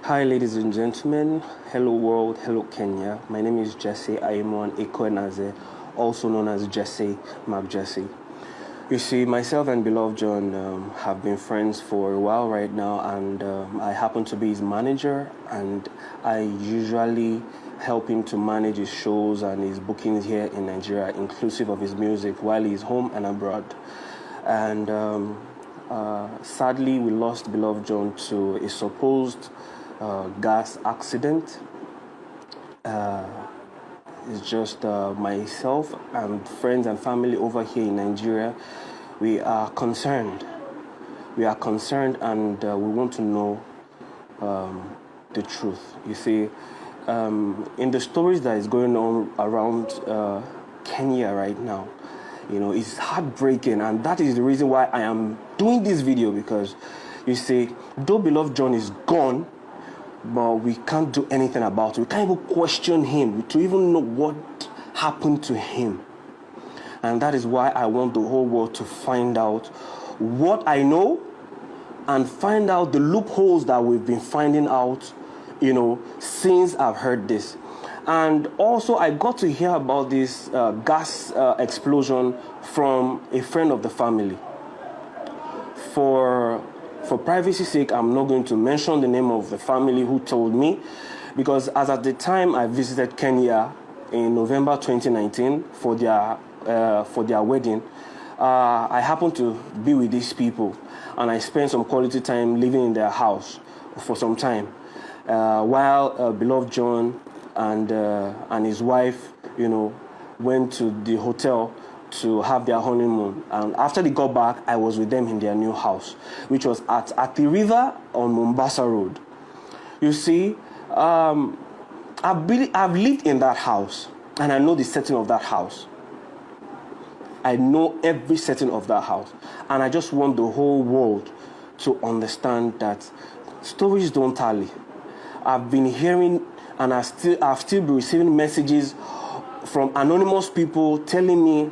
Hi, ladies and gentlemen. Hello, world. Hello, Kenya. My name is Jesse Aimon Ekoenaze, also known as Jesse Mac Jesse. You see, myself and BelovedJohn have been friends for a while right now, and I happen to be his manager, and I usually help him to manage his shows and his bookings here in Nigeria, inclusive of his music, while he's home and abroad. And sadly, we lost BelovedJohn to a supposed gas accident. It's just myself and friends and family over here in Nigeria. We are concerned. And we want to know the truth. You see, in the stories that is going on around Kenya right now, it's heartbreaking, and that is the reason why I am doing this video, because you see, though BelovedJohn is gone, but we can't do anything about it. We can't even question him to even know what happened to him. And that is why I want the whole world to find out what I know and find out the loopholes that we've been finding out, since I've heard this. And also, I got to hear about this gas explosion from a friend of the family. For privacy's sake, I'm not going to mention the name of the family who told me, because as at the time I visited Kenya in November 2019 for their wedding, I happened to be with these people, and I spent some quality time living in their house for some time, while BelovedJohn and his wife, went to the hotel to have their honeymoon. And after they got back, I was with them in their new house, which was at the river on Mombasa Road. You see, I've lived in that house, and I know the setting of that house. I know every setting of that house, and I just want the whole world to understand that stories don't tally. I've been hearing, and I've still been receiving messages from anonymous people telling me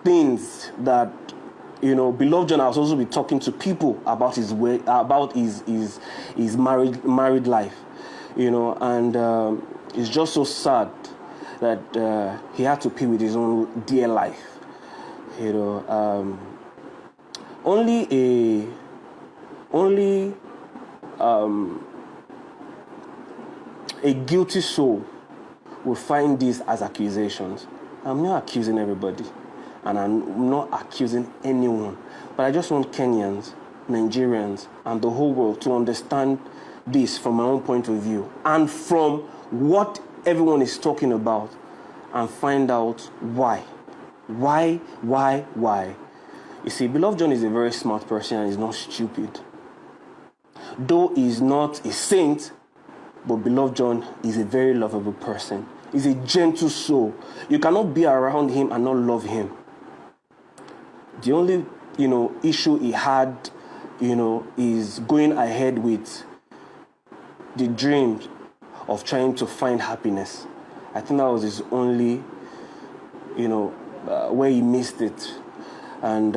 things that, BelovedJohn has also been talking to people about his married life, and it's just so sad that he had to pay with his own dear life. Only a guilty soul will find these as accusations. I'm not accusing everybody, and I'm not accusing anyone, but I just want Kenyans, Nigerians, and the whole world to understand this from my own point of view and from what everyone is talking about, and find out why. You see, BelovedJohn is a very smart person and is not stupid. Though he's not a saint, but BelovedJohn is a very lovable person. He's a gentle soul. You cannot be around him and not love him. The only, issue he had, is going ahead with the dream of trying to find happiness. I think that was his only, where he missed it. And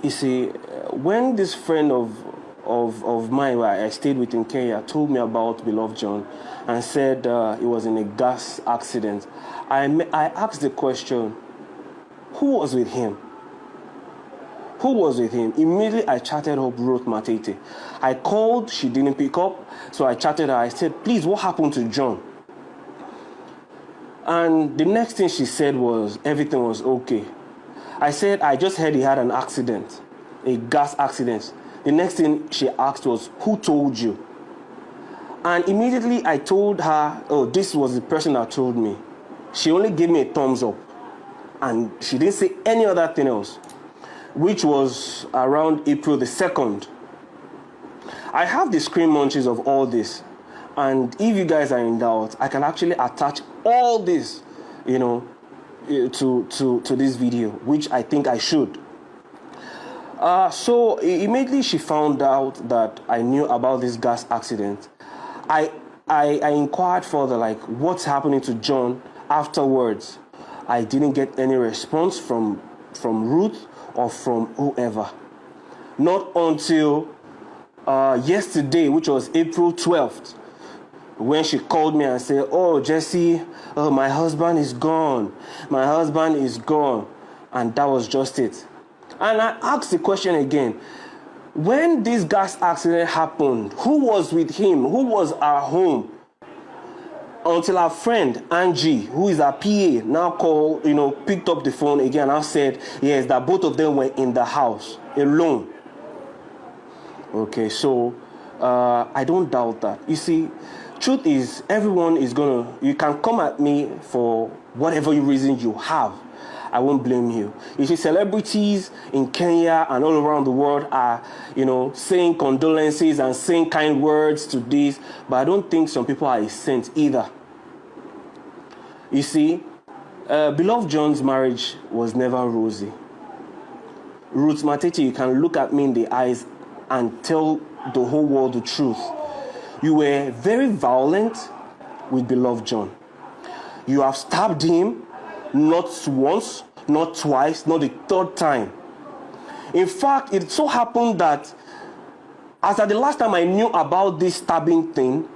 you see, when this friend of mine, where I stayed with in Kenya, told me about BelovedJohn and said he was in a gas accident, I asked the question, who was with him? Immediately I chatted up Ruth Matete. I called, she didn't pick up, so I chatted her. I said, please, what happened to John? And the next thing she said was, everything was okay. I said, I just heard he had an accident, a gas accident. The next thing she asked was, who told you? And immediately I told her, oh, this was the person that told me. She only gave me a thumbs up, and she didn't say any other thing else, which was around April the 2nd. I have the screen munchies of all this, and if you guys are in doubt, I can actually attach all this, to this video, which I think I should. So immediately she found out that I knew about this gas accident. I inquired further, like, what's happening to John afterwards. I didn't get any response from Ruth or from whoever. Not until yesterday, which was April 12th, when she called me and said, "Oh, Jesse, my husband is gone. My husband is gone." And that was just it. And I asked the question again. When this gas accident happened, who was with him? Who was at home? Until our friend Angie, who is our PA, now called, picked up the phone again and said, yes, that both of them were in the house alone. Okay, so I don't doubt that. You see, truth is, everyone is you can come at me for whatever reason you have. I won't blame you. You see, celebrities in Kenya and all around the world are, saying condolences and saying kind words to this, but I don't think some people are a saint either. You see, Beloved John's marriage was never rosy. Ruth Matete, you can look at me in the eyes and tell the whole world the truth. You were very violent with Beloved John. You have stabbed him not once, not twice, not the third time. In fact, it so happened that as at the last time I knew about this stabbing thing,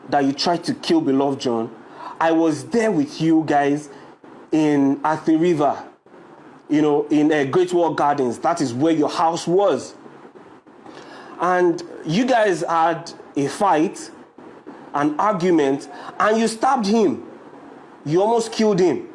that you tried to kill Beloved John, I was there with you guys at the river, in Great Wall Gardens. That is where your house was. And you guys had a fight, an argument, and you stabbed him. You almost killed him.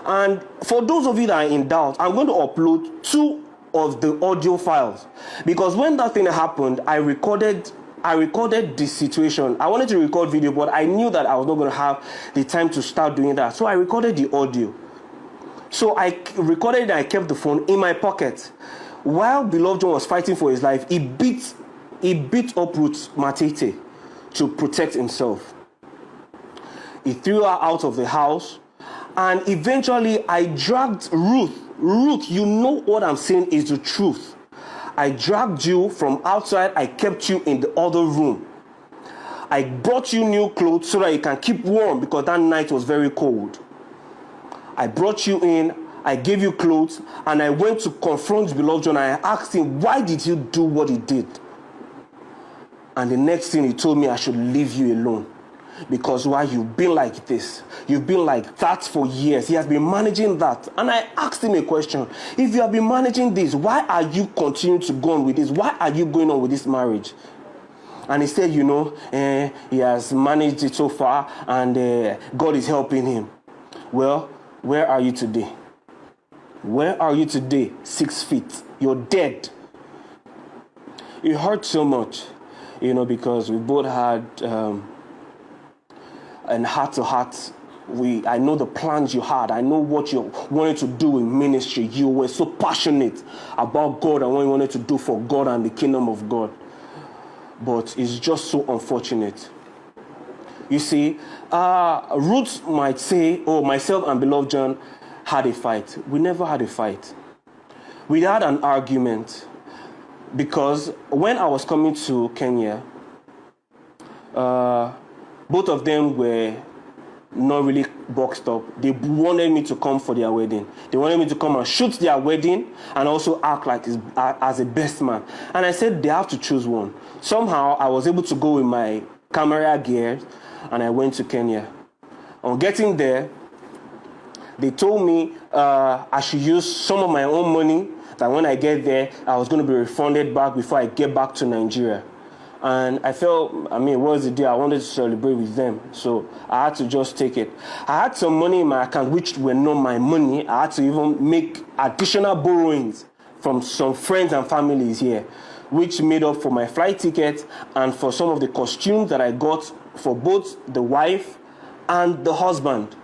And for those of you that are in doubt, I'm going to upload 2 of the audio files, because when that thing happened, I recorded the situation. I wanted to record video, but I knew that I was not going to have the time to start doing that. So I recorded the audio. So I recorded it and I kept the phone in my pocket. While Beloved John was fighting for his life, he beat up Ruth Matete to protect himself. He threw her out of the house. And eventually, I dragged Ruth. Ruth, you know what I'm saying is the truth. I dragged you from outside. I kept you in the other room. I brought you new clothes so that you can keep warm, because that night was very cold. I brought you in. I gave you clothes. And I went to confront Beloved John. And I asked him, why did you do what he did? And the next thing he told me, I should leave you alone. Because why? You've been like this. You've been like that for years. He has been managing that. And I asked him a question. If you have been managing this, why are you continuing to go on with this? Why are you going on with this marriage? And he said, he has managed it so far and God is helping him. Well, where are you today? Where are you today? 6 feet. You're dead. It hurt so much, because we both had... and heart-to-heart, I know the plans you had. I know what you wanted to do in ministry. You were so passionate about God and what you wanted to do for God and the kingdom of God. But it's just so unfortunate. You see, Ruth might say, oh, myself and Beloved John had a fight. We never had a fight. We had an argument because when I was coming to Kenya, both of them were not really boxed up. They wanted me to come for their wedding. They wanted me to come and shoot their wedding and also act like as a best man. And I said they have to choose one. Somehow I was able to go with my camera gear and I went to Kenya. On getting there, they told me I should use some of my own money, that when I get there, I was going to be refunded back before I get back to Nigeria. And I felt, what was the deal? I wanted to celebrate with them. So I had to just take it. I had some money in my account, which were not my money. I had to even make additional borrowings from some friends and families here, which made up for my flight ticket and for some of the costumes that I got for both the wife and the husband.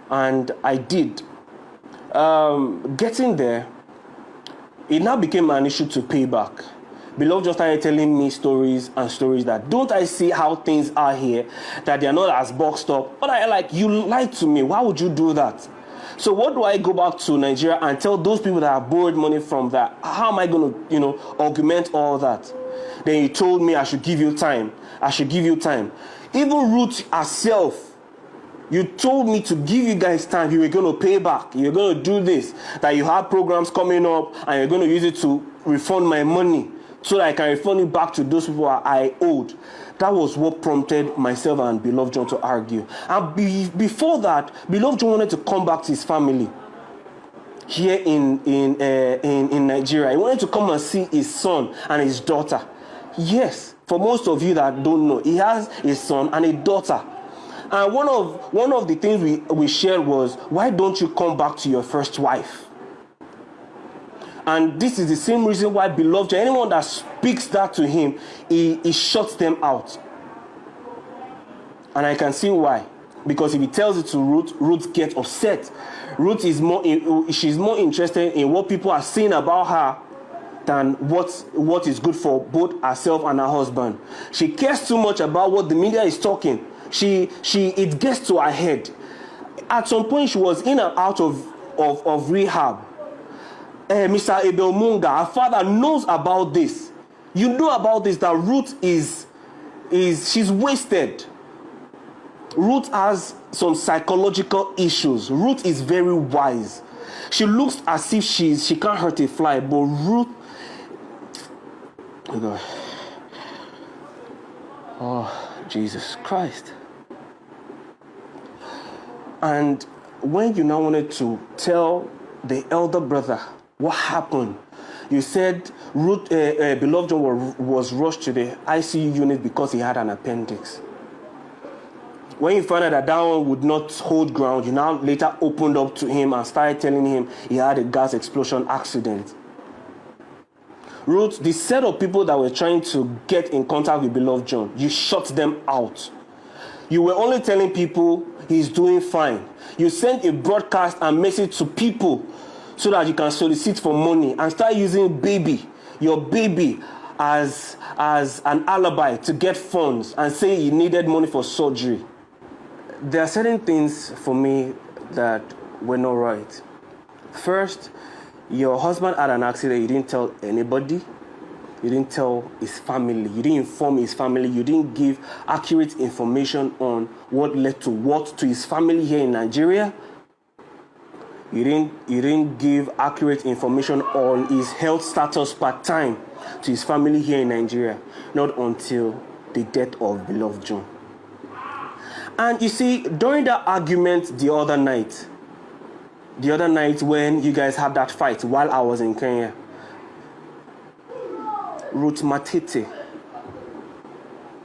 And I did. Getting there, it now became an issue to pay back. Beloved just started telling me stories that don't I see how things are here, that they are not as boxed up. But I you lied to me. Why would you do that? So what do I go back to Nigeria and tell those people that have borrowed money from that? How am I going to, augment all that? Then he told me I should give you time. I should give you time. Even Ruth herself, you told me to give you guys time. You were going to pay back. You're going to do this. That you have programs coming up and you're going to use it to refund my money. so that I can refund it back to those people I owed. That was what prompted myself and BelovedJohn to argue. And before that, BelovedJohn wanted to come back to his family here in Nigeria. He wanted to come and see his son and his daughter. Yes, for most of you that don't know, he has a son and a daughter. And one of the things we shared was, why don't you come back to your first wife? And this is the same reason why BelovedJohn, anyone that speaks that to him, he shuts them out. And I can see why. Because if he tells it to Ruth, Ruth gets upset. Ruth is she's more interested in what people are saying about her than what is good for both herself and her husband. She cares too much about what the media is talking. It gets to her head. At some point, she was in and out of rehab. Mr. Abel Munga, her father knows about this. You know about this, that Ruth she's wasted. Ruth has some psychological issues. Ruth is very wise. She looks as if she can't hurt a fly, but Ruth, oh God, oh Jesus Christ. And when you now wanted to tell the elder brother what happened, you said BelovedJohn was rushed to the ICU unit because he had an appendix. When you found out that one would not hold ground, you now later opened up to him and started telling him he had a gas explosion accident. Ruth, the set of people that were trying to get in contact with BelovedJohn, you shut them out. You were only telling people he's doing fine. You sent a broadcast and message to people so that you can solicit for money and start using your baby as an alibi to get funds and say you needed money for surgery. There are certain things for me that were not right. First, your husband had an accident. You didn't tell anybody. You didn't tell his family. You didn't inform his family. You didn't give accurate information on what led to what to his family here in Nigeria. You didn't give accurate information on his health status part-time to his family here in Nigeria. Not until the death of BelovedJohn. And you see, during that argument the other night when you guys had that fight while I was in Kenya, Ruth Matete,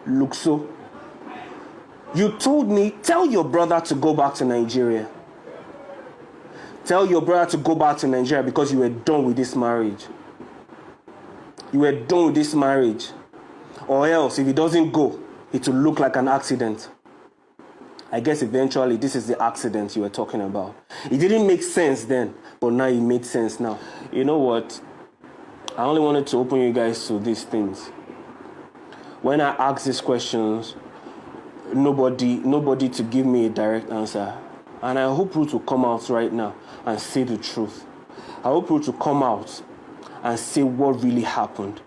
Luxo, you told me, tell your brother to go back to Nigeria. Tell your brother to go back to Nigeria because you were done with this marriage. You were done with this marriage. Or else, if he doesn't go, it will look like an accident. I guess eventually this is the accident you were talking about. It didn't make sense then, but now it made sense now. You know what? I only wanted to open you guys to these things. When I ask these questions, nobody to give me a direct answer. And I hope Ruth will come out right now and say the truth. I hope Ruth will come out and say what really happened.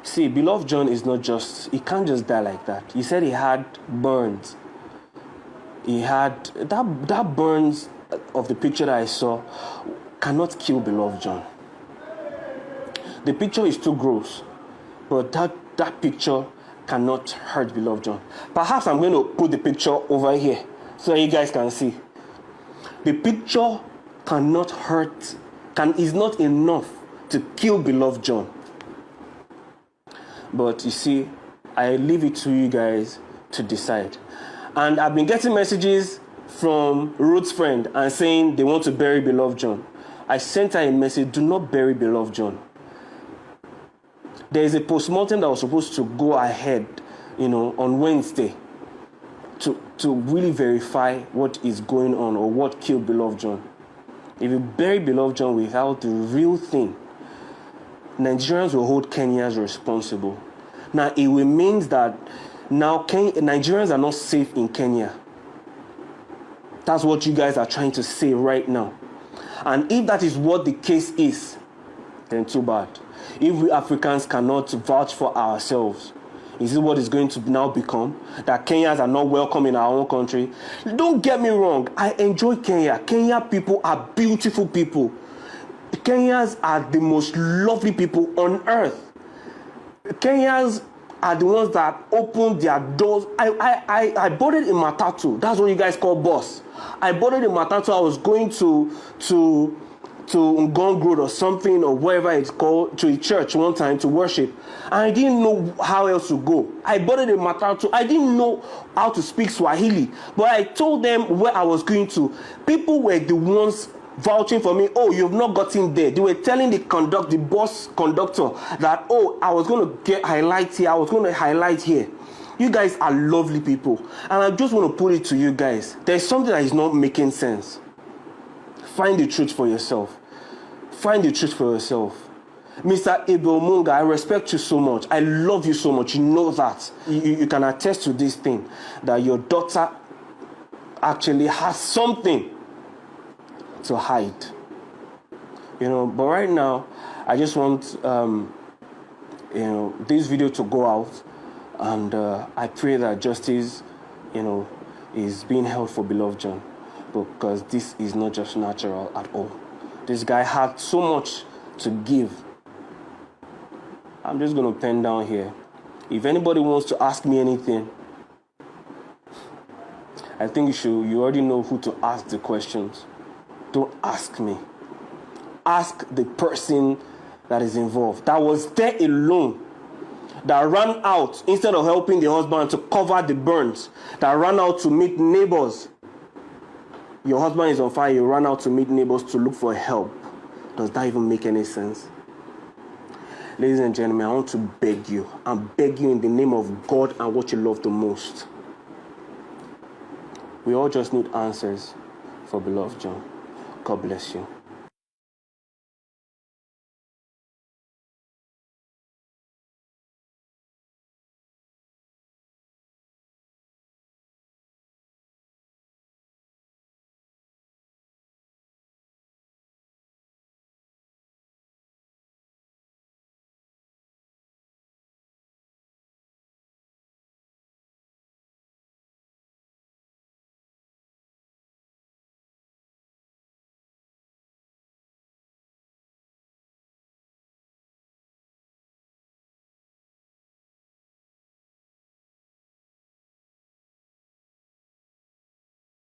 See, BelovedJohn is not just, he can't just die like that. He said he had burns. He had, that burns of the picture that I saw cannot kill BelovedJohn. The picture is too gross, but that picture cannot hurt BelovedJohn. Perhaps I'm going to put the picture over here so that you guys can see. The picture cannot hurt, is not enough to kill BelovedJohn. But you see, I leave it to you guys to decide. And I've been getting messages from Ruth's friend and saying they want to bury BelovedJohn. I sent her a message, do not bury BelovedJohn. There is a postmortem that was supposed to go ahead, on Wednesday to really verify what is going on or what killed BelovedJohn. If you bury BelovedJohn without the real thing, Nigerians will hold Kenyans responsible. Now, it means that now Nigerians are not safe in Kenya. That's what you guys are trying to say right now. And if that is what the case is, then too bad. If we Africans cannot vouch for ourselves, is it what is going to now become? That Kenyans are not welcome in our own country? Don't get me wrong. I enjoy Kenya. Kenya people are beautiful people. Kenyans are the most lovely people on earth. Kenyans are the ones that open their doors. I boarded in Matatu. That's what you guys call bus. I boarded in Matatu. I was going to Ngong Road or something, or wherever it's called, to a church one time to worship. And I didn't know how else to go. I boarded in Matatu. I didn't know how to speak Swahili. But I told them where I was going to. People were the ones vouching for me. Oh, you've not gotten there. They were telling the bus conductor that, oh, I was going to get highlights here. I was going to highlight here. You guys are lovely people. And I just want to put it to you guys. There's something that is not making sense. Find the truth for yourself. Find the truth for yourself. Mr. Abel Munga, I respect you so much. I love you so much. You know that. You can attest to this thing, that your daughter actually has something to hide. But right now, I just want, this video to go out, and I pray that justice, is being held for Beloved John, because this is not just natural at all. This guy had so much to give. I'm just going to pen down here. If anybody wants to ask me anything, I think you already know who to ask the questions. Don't ask me. Ask the person that is involved, that was there alone, that ran out instead of helping the husband to cover the burns, that ran out to meet neighbors. Your husband is on fire, you ran out to meet neighbors to look for help. Does that even make any sense? Ladies and gentlemen, I want to beg you. I'm begging you in the name of God and what you love the most. We all just need answers for Beloved John. God bless you.